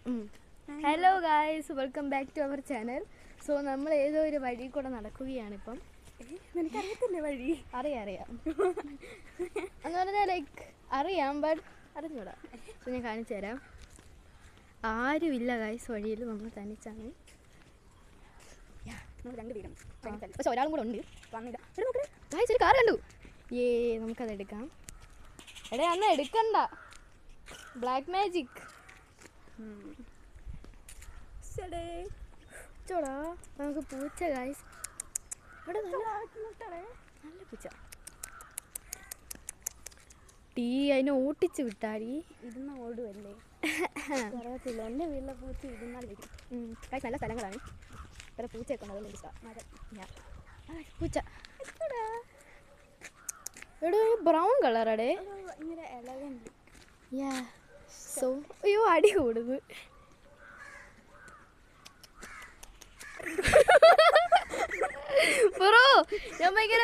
Hello guys, welcome back to our channel. So നമ്മൾ ഏതോ ഒരു വഴി കൂടെ നടക്കുകയാണിപ്പം. നിനക്കറിയത്തില്ലേ വഴി? അറിയാം എന്ന് പറഞ്ഞാൽ ലൈക്ക് അറിയാം, ബട്ട് അറിഞ്ഞൂടാ. സോ ഞാൻ കാണിച്ചു തരാം. ആരുമില്ല ഗായ്സ്, വഴിയിൽ നമ്മൾ തനിച്ചാണ്. പക്ഷെ ഒരാളും കൂടെ ഉണ്ട്. ഗായ്സ് ഒരു കാർ കണ്ടു. നമുക്കത് എടുക്കാം. എടേ അന്ന് എടുക്കണ്ട, ബ്ലാക്ക് മാജിക്. ചോടാ നമുക്ക് പൂച്ച ഗായ്സ്. ഇവിടെ നല്ല പൂച്ച. ടീ അതിനെ ഓട്ടിച്ച് വിട്ടാടി. ഇരുന്ന് ഓടുമല്ലേ? അറിയത്തില്ല. എൻ്റെ വീട്ടിലെ പൂച്ച ഇരുന്നാൽ വരും. ഗായ്സ് നല്ല സ്ഥലങ്ങളാണ്. ഇത്ര പൂച്ചയൊക്കെ ഉണ്ട്, അതുകൊണ്ട് ഇഷ്ടമാണ്. പൂച്ച എടോ ബ്രൗൺ കളറടേ. ഭയങ്കര എലഗന്റ്. സോ അയ്യോ അടി കൂടുന്നു. ബ്രോ ഞാൻ ഭയങ്കര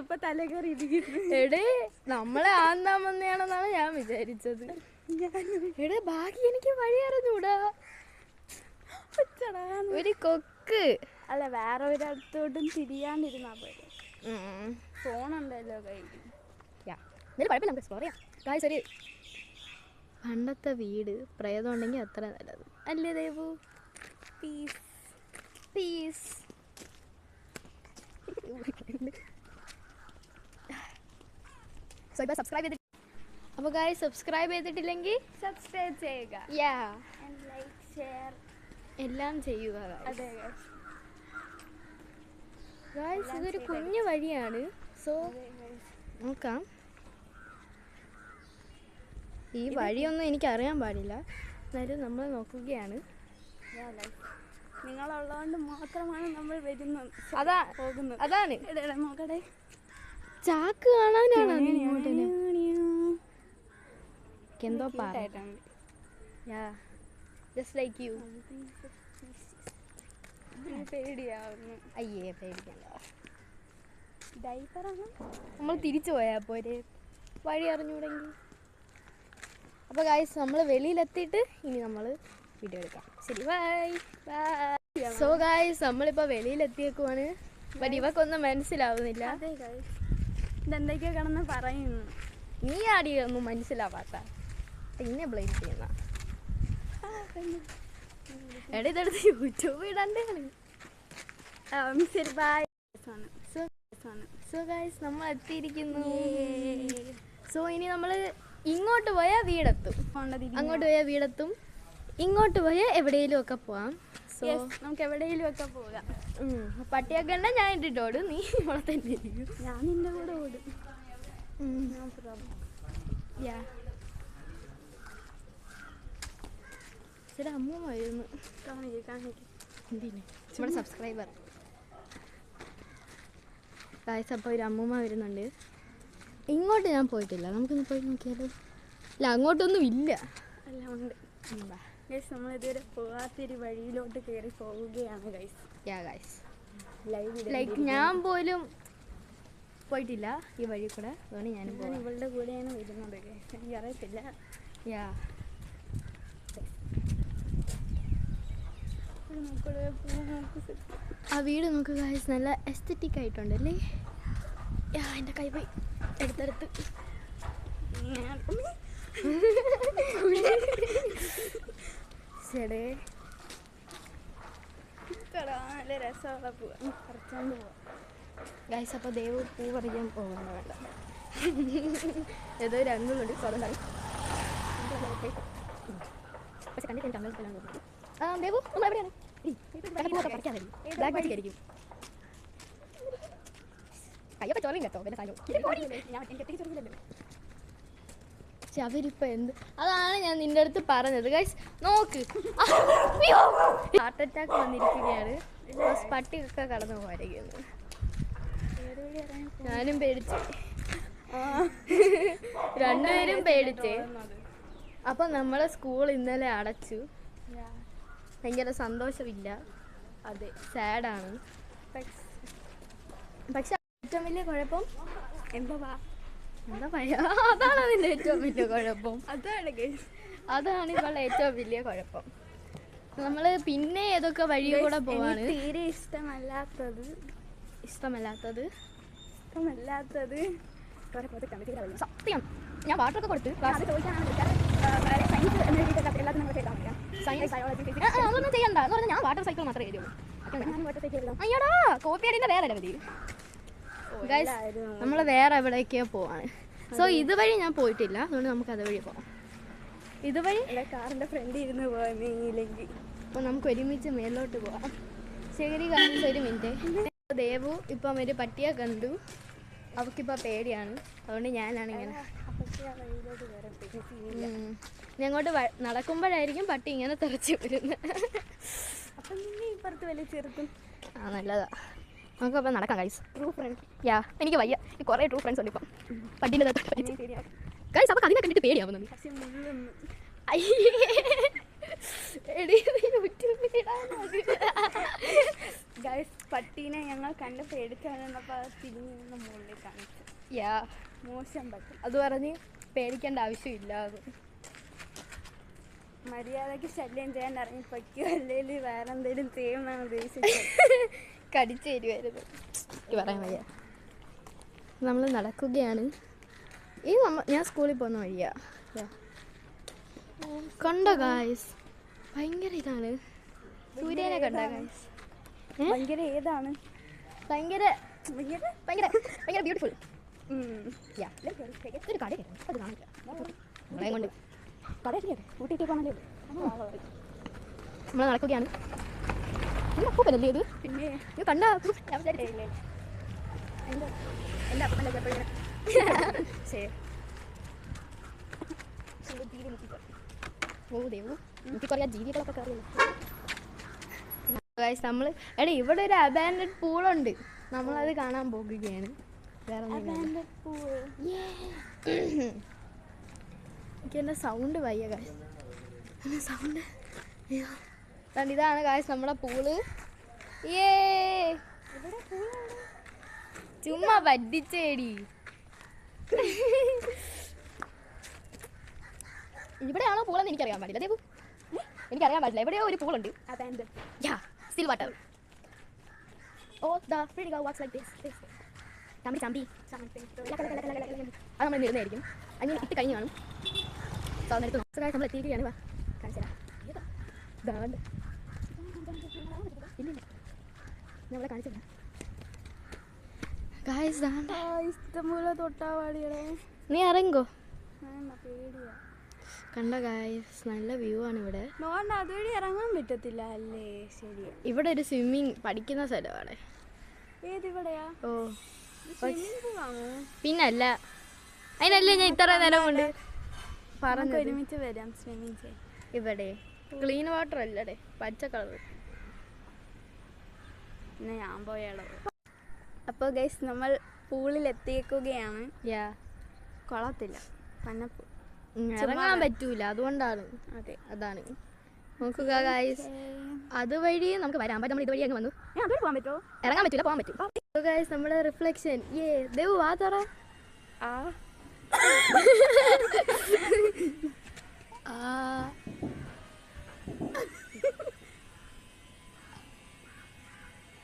ഇപ്പൊ തലകറി എടേ നമ്മളെ ആന്നാമെന്നാണെന്നാണ് ഞാൻ വിചാരിച്ചത്. എടേ ബാക്കി എനിക്ക് വഴി അറിഞ്ഞൂടാ. ഒരു കൊക്ക് അല്ല, വേറെ ഒരിടത്തോട്ടും തിരിയാണ്ടിരുന്നാ പോലെ. ഫോണുണ്ടല്ലോ കയ്യിൽ. കുഴപ്പമില്ല, നമുക്ക് എക്സ്പ്ലോർ ചെയ്യാം. ഗായ്സ് ഒരു പണ്ടത്തെ വീട് പ്രേതം ഉണ്ടെങ്കിൽ അത്ര നല്ലത് അല്ലേ ദേവു? Piece piece. സബ്സ്ക്രൈബ് ചെയ്തിട്ട് അപ്പോൾ ഗായ്സ് സബ്സ്ക്രൈബ് ചെയ്തിട്ടില്ലെങ്കിൽ സബ്സ്ക്രൈബ് ചെയ്യുക. ലൈക്ക് ഷെയർ എല്ലാം ചെയ്യുക. അതെ ഗായ്സ് ഇതൊരു കുഞ്ഞു വഴിയാണ്. സോ നോക്കാം. ഈ വഴിയൊന്നും എനിക്കറിയാൻ പാടില്ല, എന്നാലും നമ്മൾ നോക്കുകയാണ്. നിങ്ങളുള്ളതുകൊണ്ട് മാത്രമാണ് നമ്മൾ വരുന്നത്. പോകുന്നത് അതാണ്. നോക്കട്ടെ, ചാക്ക് കാണാനാണ് എന്തോ ജസ്റ്റ് ലൈക്ക് യു. പേടിയാവുന്നു. അയ്യേ പേടിക്കണ്ട. ഡൈപ്പറാണ്. നമ്മൾ തിരിച്ചു പോയാൽ പോരെ, വഴി അറിഞ്ഞൂടെങ്കിൽ. അപ്പോൾ ഗായ്സ് നമ്മൾ വെളിയിലെത്തിയിട്ട് ഇനി നമ്മൾ വീഡിയോ എടുക്കാം. ശരി, ബൈ ബൈ. സോ ഗായ്സ് നമ്മളിപ്പോൾ വെളിയിലെത്തിയേക്കുവാണ്. ബട്ട് ഇവക്കൊന്നും മനസ്സിലാവുന്നില്ല. ഇതെന്തൊക്കെയോ കിടന്ന് പറയുന്നു. നീ ആടിയൊന്നും മനസ്സിലാവാത്ത പിന്നെ ബ്ലെയിം ചെയ്യുന്ന. എടാ ഇതെടുത്ത് യൂട്യൂബ് ഇടണ്ടാണ്. ശരി, ബൈ. സോ ഗായ്സ് നമ്മൾ എത്തിയിരിക്കുന്നു. സോ ഇനി നമ്മൾ ഇങ്ങോട്ട് പോയാൽ വീടെത്തും, അങ്ങോട്ട് പോയാൽ വീടെത്തും, ഇങ്ങോട്ട് പോയാൽ എവിടെയെങ്കിലും ഒക്കെ പോവാം. സോ നമുക്ക് എവിടെയെങ്കിലും ഒക്കെ പോകാം. പട്ടിയൊക്കെ ഉണ്ട ഞാൻ ഇട്ടിട്ടോടും, നീ ഇവിടെ തന്നെ ഇരിക്കും. ഞാൻ നിന്റെ കൂടെ ഓടും. ശരി, അമ്മ വരുന്നു. കാണിക്കും നമ്മുടെ സബ്സ്ക്രൈബർ ഗായ്സ്. അപ്പോൾ ഒരു അമ്മൂമ്മ വരുന്നുണ്ട്. ഇങ്ങോട്ട് ഞാൻ പോയിട്ടില്ല, നമുക്കൊന്ന് പോയി നോക്കിയാലോ? ഇല്ല, അങ്ങോട്ടൊന്നും ഇല്ല. എല്ലാം ഉണ്ട്. നമ്മൾ ഇതുവരെ പോകാത്തൊരു വഴിയിലോട്ട് കയറി പോവുകയാണ് ഗൈസ്. ഗൈസ് ലൈക്ക് ഞാൻ പോലും പോയിട്ടില്ല ഈ വഴി കൂടെ, അതുകൊണ്ട് ഞാനും ഇവളുടെ കൂടെയാണ് വരുന്നത്. എനിക്ക് അറിയത്തില്ല. ആ വീട് നോക്കുക ഗൈസ്, നല്ല എസ്തറ്റിക് ആയിട്ടുണ്ടല്ലേ. എൻ്റെ കൈ പോയി എടുത്തെടുത്ത്. ശരി, നല്ല രസമുള്ള പൂ പറിച്ചോണ്ട് പോവാം ഗൈസ്. അപ്പോൾ ദേവ് പൂ പറിക്കാൻ പോകണ്ട, വേണ്ട. ഏതോ ഒരു അങ്ങളുണ്ട്, സ്വതന്ത്രം. പക്ഷെ കണ്ടിട്ട് എനിക്ക് അങ്ങനെ സ്ഥലം തോന്നുന്നു. ദേവു നമ്മൾ എവിടെയാണ്? പറിക്കാൻ വരും, ബ്ലാക്ക് മാജിക് ആയിരിക്കും. കയ്യൊക്കെ ചോറിയും കേട്ടോ, പിന്നെ കാലോ പക്ഷെ അവരിപ്പോൾ എന്ത്, അതാണ് ഞാൻ നിൻ്റെ അടുത്ത് പറഞ്ഞത് ഗൈസ്. നോക്ക്, ഹാർട്ട് അറ്റാക്ക് വന്നിരിക്കുകയാണ്. പട്ടിയൊക്കെ കടന്നു പോയിരിക്കുന്നു. ഞാനും പേടിച്ച്, രണ്ടുപേരും പേടിച്ചേ. അപ്പം നമ്മളെ സ്കൂൾ ഇന്നലെ അടച്ചു. ഭയങ്കര സന്തോഷമില്ല, അതെ, സാഡാണ്. പക്ഷെ ഏറ്റവും വലിയ കുഴപ്പം എന്താ പറയാ, അതാണ് അതിൻ്റെ ഏറ്റവും വലിയ കുഴപ്പം. അതാണ് അതാണ് ഇവളുടെ ഏറ്റവും വലിയ കുഴപ്പം. നമ്മൾ പിന്നെ ഏതൊക്കെ വഴി കൂടെ പോവാണ്. തീരെ ഇഷ്ടമല്ലാത്തത് സത്യം. ഞാൻ വാട്ടറൊക്കെ കൊടുത്ത് അതൊന്നും ചെയ്യണ്ട എന്ന് പറഞ്ഞാൽ ഞാൻ വാട്ടർ സൈക്കിൾ മാത്രമേ എഴുതിയുള്ളൂ. അയ്യോടാ കോപ്പി അടിന്റെ വേറെ മതി. നമ്മൾ വേറെ എവിടേക്കോ പോവാണ്. സോ ഇതുവഴി ഞാൻ പോയിട്ടില്ല, അതുകൊണ്ട് നമുക്ക് അതുവഴി പോവാം. ഇതുവഴി കാറിന്റെ ഫ്രണ്ട് ഇരുന്ന് പോയില്ലെങ്കിൽ അപ്പോൾ നമുക്ക് ഒരുമിച്ച് മേലോട്ട് പോവാം. ശരി കാണിച്ച് ഒരു മിനിറ്റ്. ദേവു ഇപ്പം ഒരു പട്ടിയെ കണ്ടു, അവൾക്കിപ്പോൾ പേടിയാണ്. അതുകൊണ്ട് ഞാനാണ് ഇങ്ങനെ ഞങ്ങോട്ട് നടക്കുമ്പോഴായിരിക്കും പട്ടി ഇങ്ങനെ തെറച്ച് വരുന്നത്. അപ്പം പിന്നെ ഇപ്പുറത്ത് വലിയ ചെറുത്തും നല്ലതാ. നമുക്കപ്പോൾ നടക്കാം ഗൈസ്. ട്രൂ ഫ്രണ്ട് യാ. എനിക്ക് വയ്യ, കുറേ ട്രൂ ഫ്രണ്ട്സ് ഉണ്ട് ഇപ്പം പട്ടീൻ്റെ ഗൈസ്. അപ്പോൾ അതിനെ കണ്ടിട്ട് പേടിയാവുന്നത്. പട്ടീനെ ഞങ്ങൾ കണ്ട് പേടിച്ചാണെന്നപ്പോൾ തിരിഞ്ഞ് മുകളിൽ കാണിച്ചു. യാ മോശം പറ്റും അത് പറഞ്ഞ് പേടിക്കേണ്ട ആവശ്യമില്ല. മര്യാദയ്ക്ക് ശല്യം ചെയ്യാൻ ഇറങ്ങിപ്പോയ്ക്കോ, അല്ലെങ്കിൽ വേറെ എന്തെങ്കിലും ചെയ്യുമെന്നാണ് ഉദ്ദേശിച്ചത്. കടിച്ചു തരുമായിരുന്നു. പറയാൻ വയ്യ. നമ്മൾ നടക്കുകയാണ്. ഞാൻ സ്കൂളിൽ പോകുന്ന വഴിയാ. കണ്ടോ ഗായ്സ്, ഭയങ്കര ഇതാണ്. സൂര്യനെ കണ്ടോ ഗായ്സ്? ഭയങ്കര ഏതാണ്? ഭയങ്കര ബ്യൂട്ടിഫുൾ. ഒരു കട അത് കാണില്ല കൊണ്ട് നമ്മൾ നടക്കുകയാണ്. അപ്പൂപ്പനല്ലേ ഇത്? പിന്നെ കണ്ടാ ഓ ദേവു എനിക്ക് പറയാ ജീവികളൊക്കെ കയറിയല്ലോ. നമ്മൾ ഇവിടെ ഒരു അബാൻഡഡ് പൂളുണ്ട്, നമ്മളത് കാണാൻ പോകുകയാണ്. വേറെ എനിക്ക് എൻ്റെ സൗണ്ട് വയ്യ ഗായ്സ്. സൗണ്ട് ഇതാണ് ഗായ്സ് നമ്മുടെ പൂള്. ചുമ്മാ വറ്റിച്ചേടി. ഇവിടെയാണോ പൂളെന്ന് എനിക്കറിയാൻ പാടില്ല ദേവു, എനിക്കറിയാൻ പാടില്ല. എവിടെയോ ഒരു പൂളുണ്ട്. Still water. Oh, the pretty girl walks like this. ചമ്പി അത് നമ്മൾ നിരുന്നായിരിക്കും. അങ്ങനെ ഇട്ട് കഴിഞ്ഞ് കാണും. സാധനം നമ്മൾ എത്തിയിരിക്കുകയാണ്. വാ കാണിച്ചാ നമ്മളെ കാണിച്ചില്ല. ഇഷ്ടംപോലെ തൊട്ടാവാടിയുടെ നീ ഇറങ്ങോ? പേടിയാ. കണ്ട ഗായ്സ്, നല്ല വ്യൂ ആണ് ഇവിടെ. അതുവഴി ഇറങ്ങാൻ പറ്റത്തില്ല അല്ലേ? ശരി, ഇവിടെ ഒരു സ്വിമ്മിങ് പഠിക്കുന്ന സ്ഥലമാണ്. ഏതിവിടെയാ? ഓ സ്വിമ്മിങ് പിന്നല്ല, അതിനല്ലേ ഞാൻ ഇത്ര നേരം കൊണ്ട് പറഞ്ഞ് ഒരുമിച്ച് വരാം സ്വിമ്മിങ് ചെയ്യാൻ. ഇവിടെ ക്ലീൻ വാട്ടർ അല്ലടേ, പച്ച കളർ. പിന്നെ ഞാൻ പോയാലോ. അപ്പോൾ ഗൈസ് നമ്മൾ പൂളിൽ എത്തിയേക്കുകയാണ്. കൊള്ളത്തില്ല, പന്നപ്പൂ ഇറങ്ങാൻ പറ്റൂല, അതുകൊണ്ടാണ്. അതെ, അതാണ്. നോക്കുക ഗൈസ്, അതുവഴി നമുക്ക് വരാം. നമ്മൾ ഇതുവഴി അങ്ങ് വന്നു. പോകാൻ പറ്റുമോ? ഇറങ്ങാൻ പറ്റൂല, പോകാൻ പറ്റും. ഗൈസ് നമ്മുടെ റിഫ്ലക്ഷൻ. ദേവു വാ തുറ.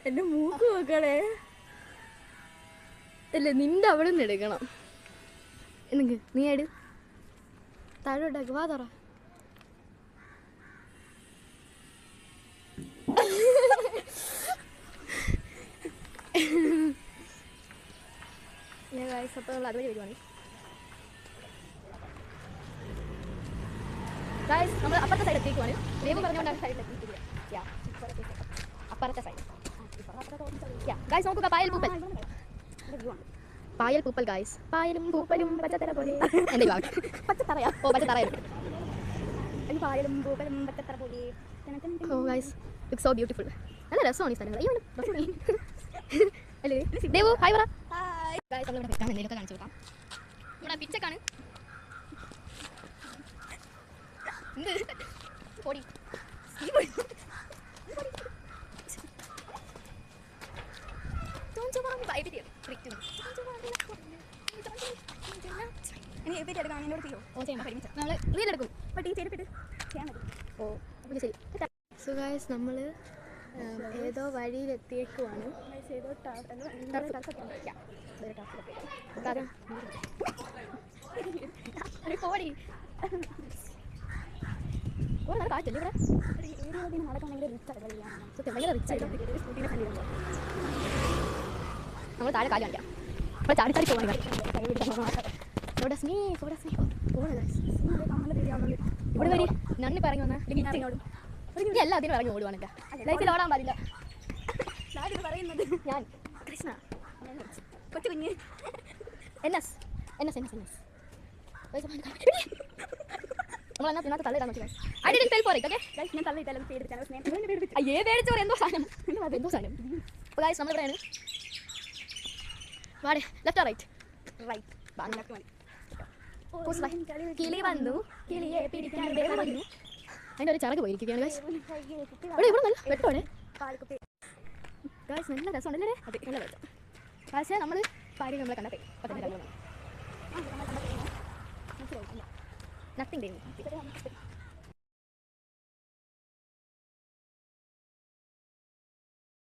എന്റെ മൂക്ക് നോക്കണേ. അല്ല, നിന്റെ അവിടെ നിന്ന് എടുക്കണം. നീ എടു, താഴോട്ടേക്ക് വാ തുറ. അപ്പോൾ നമ്മൾ അതുവഴി വരുവാണ്. നമ്മൾ അപ്പുറത്തെ സൈഡ് എത്തിക്കുവാണ്. ദേവു പറഞ്ഞുകൊണ്ടാണ് സൈഡിൽ എത്തിക്കുക. അപ്പുറത്തെ സൈഡ്. നോക്കുക, പായൽ പൂപ്പൽ. പായൽ പൂപ്പൽ ഗായ്സ്. പായലും പൂപ്പലും പച്ചത്തറ പോലെ. എന്റെ പച്ചത്തറയാ? ഓ പച്ചത്തറയായിരുന്നു. പായലും പൂപ്പലും പച്ചത്തറ പോലെ. ഓ ഗായ്സ്, ഇറ്റ്സ് സോ ബ്യൂട്ടിഫുൾ. നല്ല രസമാണ് ഈ സ്ഥലങ്ങൾ. അല്ലേ ദേവു? ഹായ് പറ. ഗായ്സ്, നമ്മളിവിടെ വെക്കാൻ എന്തെങ്കിലുമൊക്കെ കാണിച്ചു കൊടുക്കാം. ഇവിടെ പിച്ചക്കാണ്. പൊടി ചെരുപ്പട്ടി ചെരുപ്പിട്ട് ചെയ്യാൻ മതി. ഓ അപ്പോൾ ശരി. സോ ഗൈസ് നമ്മൾ ഏതോ വഴിയിലെത്തിയേക്കുവാണ്. ഏതോ പോടി കാറ്റല്ലേ ഇവിടെ നടക്കാൻ ഭയങ്കര റിച്ച് സത്യം ഭയങ്കര റിച്ച് ആയിട്ട് നമ്മൾ താഴെ കാലം കാണിക്കാം. അപ്പോൾ ചാടി ചാടി പോകാൻ ഇവിടെ സ്നീ ഇവിടെ സ്നീ ഇവിടെ വരി നന്ദി പറഞ്ഞു വന്നാൽ എനിക്ക് എല്ലാ അതിനും ഇറങ്ങി ഓടുവാണ്. എൻ്റെ ലൈഫിൽ ഓടാൻ പാടില്ല. പറയുന്നത് ഞാൻ കൃഷ്ണ കൊച്ചു കുഞ്ഞ് എൻഎസ് നമ്മളെന്നാ പിന്നത്തെ തള്ളിടാൻ നോക്കി. I didn't fail for it. Okay ഞാൻ തള്ളിയിട്ടല്ല പേടിച്ചാണ് അയ്യേ പേടിച്ചോ എന്തോ സാധനം അപ്പോൾ ഗൈസ് നമ്മൾ ഇവിടെയാണ്. വാടേ ലെഫ്റ്റ് റൈറ്റ് കിളി വന്നു കിളിയെ പിടിക്കാൻ വന്നു. അതിൻ്റെ ഒരു ചിറക് പോയിരിക്കുകയാണ് ഗൈസ്. ഇവിടെ ഇവിടെ നല്ല വെട്ടോടെ ഗൈസ് നല്ല രസമുണ്ടല്ലേ. അതെ നല്ല വെട്ടം. പക്ഷേ നമ്മൾ പാരി നമ്മളെ കണ്ടേ നത്തിങ്